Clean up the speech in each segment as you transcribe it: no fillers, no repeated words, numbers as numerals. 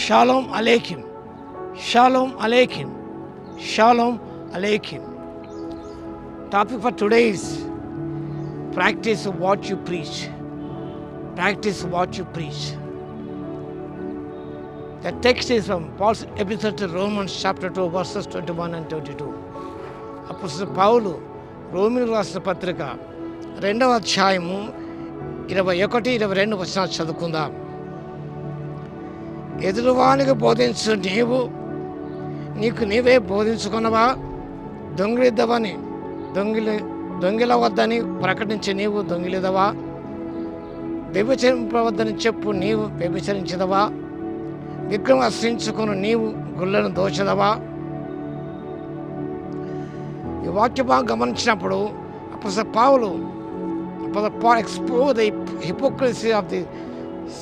Shalom Aleichem. Shalom Aleichem. Shalom Aleichem. Topic for today is practice what you preach. Practice what you preach. The text is from Paul's epistle to Romans chapter 2 verses 21 and 22. అపోస్తలుడు పౌలు రోమీయులకు రాసిన పత్రిక 2వ అధ్యాయము 21-22 వచనాలు చదువుకుందాం. ఎదురువానికి బోధించు నీవు నీకు నీవే బోధించుకున్నవా? దొంగిలిద్దవని దొంగిలవద్దని ప్రకటించి నీవు దొంగిలిదవా? వ్యభిచరింపవద్దని చెప్పు నీవు వ్యభిచరించదవా? విగ్రహం అర్చించుకుని నీవు గుళ్ళను దోచదవా? ఈ వాక్య భాగం గమనించినప్పుడు అపోస్తలుడు పౌలు expose the hypocrisy of the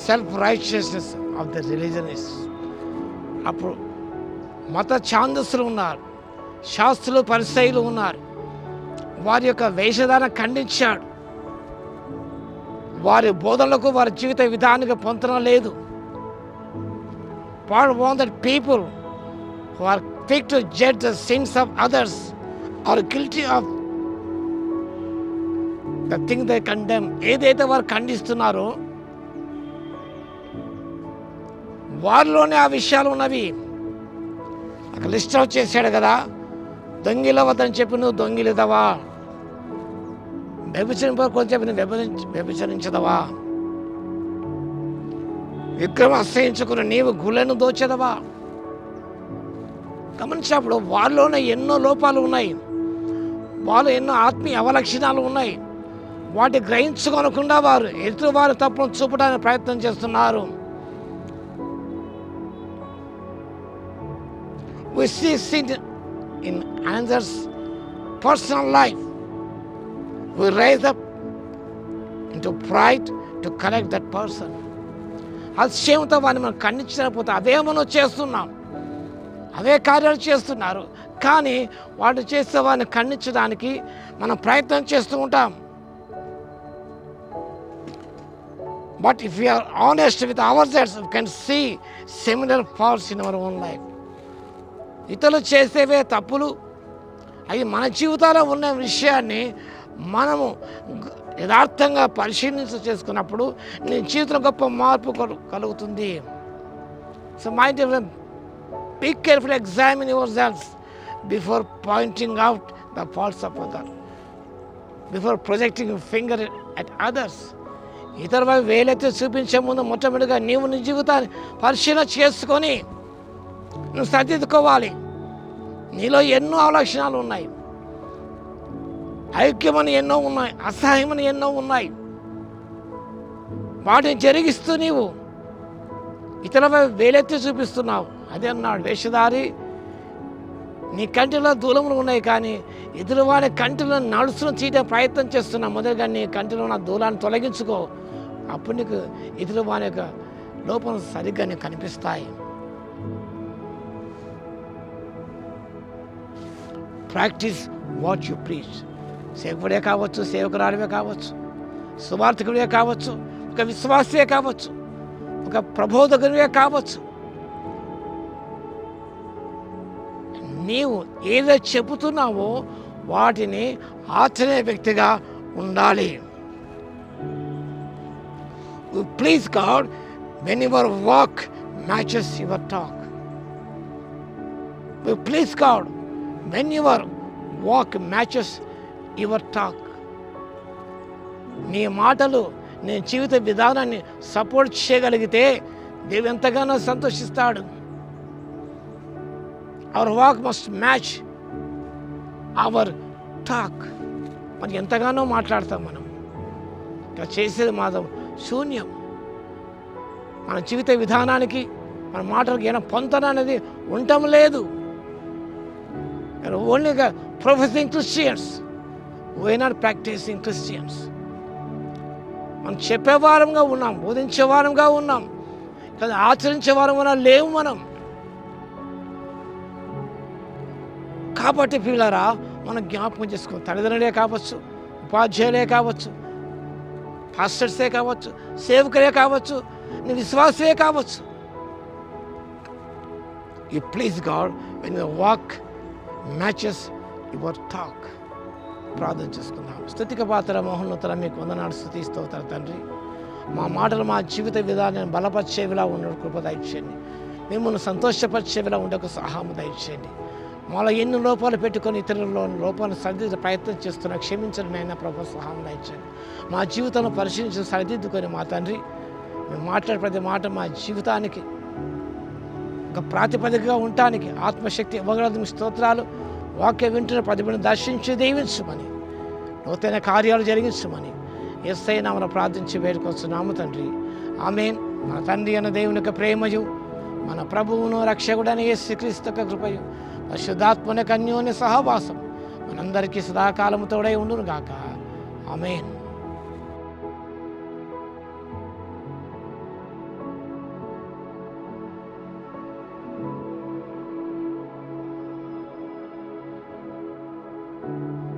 self-righteousness of the religionists. అప్పుడు మత ఛాందస్సులు ఉన్నారు, శాస్త్రులు పరిసయ్యులు ఉన్నారు. వారి యొక్క వేషధారణ ఖండించాడు. వారి బోధనలకు వారి జీవిత విధానానికి పొంతన లేదు. Paul warned that people who are quick to judge the sins of others are guilty of the thing they condemn. ఏదైతే వారు ఖండిస్తున్నారో వారిలోనే ఆ విషయాలు ఉన్నవి. అక్కడ లిస్ట్ అవుట్ చేశాడు కదా, దొంగిలవద్దని చెప్పి నువ్వు దొంగిలిదవా? వ్యభిచరింపకూడదని చెప్పి నువ్వు వ్యభిచరించదవా? విగ్రహం ఆశ్రయించుకుని నీవు గుళ్ళను దోచెదవా? గమనించినప్పుడు వారిలోనే ఎన్నో లోపాలు ఉన్నాయి, వాళ్ళు ఎన్నో ఆత్మీయ అవలక్షణాలు ఉన్నాయి. వాటి గ్రహించుకోనకుండా వారు ఎదుటి వారి తప్పును చూపడానికి ప్రయత్నం చేస్తున్నారు. We see sin in another's personal life. We raise up into pride to correct that person. అతిశయంతో వారిని మనం ఖండించకపోతే అదే మనం చేస్తున్నాం, అవే కార్యాలు చేస్తున్నారు. కానీ వాడు చేసే వారిని ఖండించడానికి మనం ప్రయత్నం చేస్తూ ఉంటాం. But if we are honest with ourselves, we can see similar faults in our own life. ఇతరులు చేసేవే తప్పులు అవి మన జీవితాల్లో ఉన్న విషయాన్ని మనము యథార్థంగా చేసుకున్నప్పుడు నీ జీవితంలో గొప్ప మార్పు కలుగుతుంది. So my dear friend, be careful, examine yourself before pointing out the faults of other, before projecting finger at others. ఇతరులపై వేలెత్తి చూపించే ముందు మొట్టమొదటిగా నీవు నీ జీవితాన్ని పరిశీలన చేసుకొని నువ్వు సరిదిద్దుకోవాలి. నీలో ఎన్నో అవలక్షణాలు ఉన్నాయి, ఐక్యమని ఎన్నో ఉన్నాయి, అసహాయమని ఎన్నో ఉన్నాయి. వాటిని జరిగిస్తూ నీవు ఇతరులపై వేలెత్తి చూపిస్తున్నావు. అదే అన్నాడు, వేషధారి నీ కంటిలో దూలములు ఉన్నాయి కానీ ఎదురువాడి కంటిలో నడుచును చీటే ప్రయత్నం చేస్తున్నావు. మొదలుగా నీ కంటిలో ఉన్న దూలాన్ని తొలగించుకో, అప్పుడు నీకు ఎదురువాడి యొక్క లోపం సరిగ్గా నీకు కనిపిస్తాయి. Practice what you preach. సేవకుడే కావచ్చు, సేవకురాలివే కావచ్చు, సువార్థకుడివే కావచ్చు, ఒక విశ్వాసే కావచ్చు, ఒక ప్రబోధకుడివే కావచ్చు. నీవు ఏదో చెబుతున్నావో వాటిని ఆచరణ వ్యక్తిగా ఉండాలి. Please God when your walk matches your talk. Please God when your walk matches your talk. నీ మాటలు నీ జీవిత విధానాన్ని సపోర్ట్ చేయగలిగితే దేవుడు ఎంతగానో సంతోషిస్తాడు. Our walk must match our talk. మరి ఎంతగానో మాట్లాడతాం మనం, ఇంకా చేసేది మాత్రం శూన్యం. మన జీవిత విధానానికి మన మాటలకు ఏమైనా పొంతన అనేది ఉండటం లేదు. Only professing Christians, we are not practicing Christians. మనం చెప్పేవారంగా ఉన్నాం, బోధించేవారంగా ఉన్నాం, కానీ ఆచరించేవారంగా లేవు మనం. కాబట్టి పిల్లరా, మనం జ్ఞాపకం చేసుకో, తల్లిదండ్రులే కావచ్చు, ఉపాధ్యాయులే కావచ్చు, పాస్టర్సే కావచ్చు, సేవకులే కావచ్చు, నీ విశ్వాసే కావచ్చు. You please God when your walk matches your talk. ప్రార్థన చేసుకుందాం. స్తుతిక పాత్ర మహోన్నతుల మీకు వందనాలు, స్తుతి స్తోత్రాలు తండ్రి. మా మాటలు మా జీవిత విధానాన్ని బలపరిచేవిలా ఉండే కృప దయచేయండి. మిమ్మల్ని సంతోషపరిచేవిలా ఉండే ఒక సహాయం దయచేయండి. మాలో ఎన్ని లోపాలు పెట్టుకొని ఇతరులలో లోపాలను సరిదిద్దే ప్రయత్నం చేస్తున్నా క్షమించండి నాయన ప్రభు, సహాయం దయచేయండి. మా జీవితంలో పరిశీలించి సరిదిద్దుకొని మా తండ్రి మేము మాట్లాడే ప్రతి మాట మా జీవితానికి ఒక ప్రాతిపదికగా ఉండటానికి ఆత్మశక్తి ఇవ్వగలదు. మీ స్తోత్రాలు. వాక్య వింటున్న ప్రతి బిడ్డను దర్శించి దీవించమని, నూతన కార్యాలు జరిగించమని యేసయ్య నామమున ప్రార్థించి వేడుకొస్తున్నాము తండ్రి. ఆమేన్. మన తండ్రి అన్న దేవుని యొక్క ప్రేమయు, మన ప్రభువును రక్షకుడైన యేసుక్రీస్తు యొక్క కృపయు, పరిశుద్ధాత్మ అన్యోన్య సహవాసం మనందరికీ సదాకాలము తోడై ఉండును గాక. ఆమేన్.